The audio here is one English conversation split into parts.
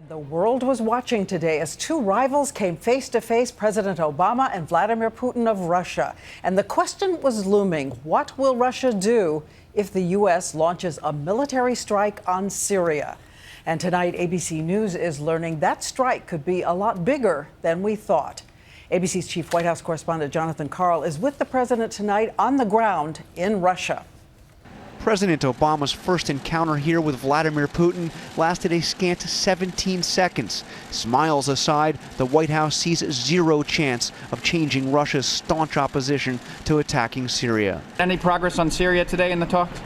The world was watching today as two rivals came face to face, President Obama and Vladimir Putin of Russia. And the question was looming, what will Russia do if the U.S. launches a military strike on Syria? And tonight, ABC News is learning that strike could be a lot bigger than we thought. ABC's chief White House correspondent Jonathan Karl is with the president tonight on the ground in Russia. President Obama's first encounter here with Vladimir Putin lasted a scant 17 seconds. Smiles aside, the White House sees zero chance of changing Russia's staunch opposition to attacking Syria. Any progress on Syria today in the talks?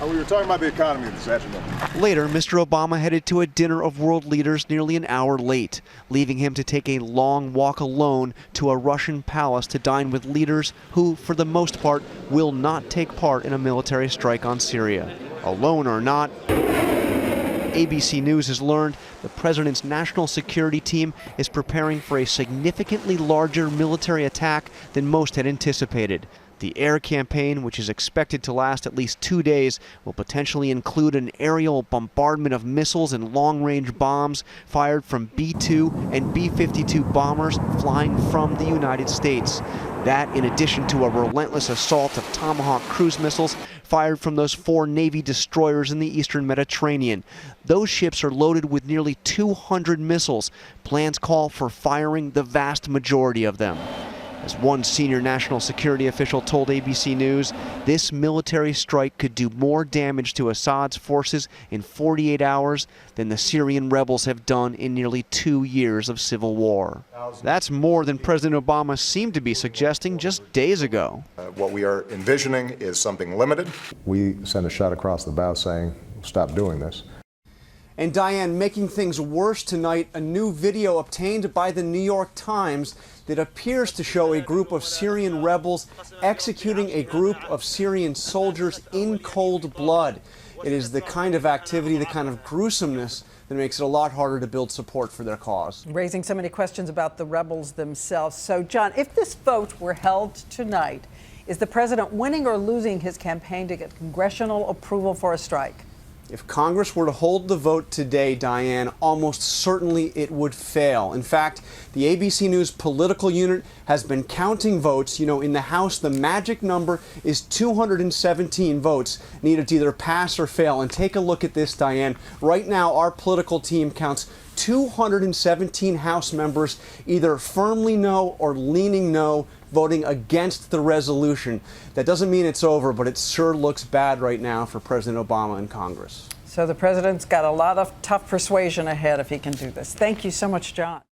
We were talking about the economy this afternoon. Later, Mr. Obama headed to a dinner of world leaders nearly an hour late, leaving him to take a long walk alone to a Russian palace to dine with leaders who, for the most part, will not take part in a military strike on Syria. Alone or not, ABC News has learned the president's national security team is preparing for a significantly larger military attack than most had anticipated. The air campaign, which is expected to last at least 2 days, will potentially include an aerial bombardment of missiles and long-range bombs fired from B-2 and B-52 bombers flying from the United States. That, in addition to a relentless assault of Tomahawk cruise missiles fired from those 4 Navy destroyers in the eastern Mediterranean. Those ships are loaded with nearly 200 missiles. Plans call for firing the vast majority of them. As one senior national security official told ABC News, this military strike could do more damage to Assad's forces in 48 hours than the Syrian rebels have done in nearly 2 years of civil war. That's more than President Obama seemed to be suggesting just days ago. What we are envisioning is something limited. We sent a shot across the bow saying, stop doing this. And Diane, making things worse tonight, a new video obtained by the New York Times that appears to show a group of Syrian rebels executing a group of Syrian soldiers in cold blood. It is the kind of activity, the kind of gruesomeness that makes it a lot harder to build support for their cause. Raising so many questions about the rebels themselves. So, John, if this vote were held tonight, is the president winning or losing his campaign to get congressional approval for a strike? If Congress were to hold the vote today, Diane, almost certainly it would fail. In fact, the ABC News political unit has been counting votes. You know, in the House, the magic number is 217 votes needed to either pass or fail. And take a look at this, Diane. Right now, our political team counts 217 House members either firmly no or leaning no, voting against the resolution. That doesn't mean it's over, but it sure looks bad right now for President Obama and Congress. So the president's got a lot of tough persuasion ahead if he can do this. Thank you so much, John.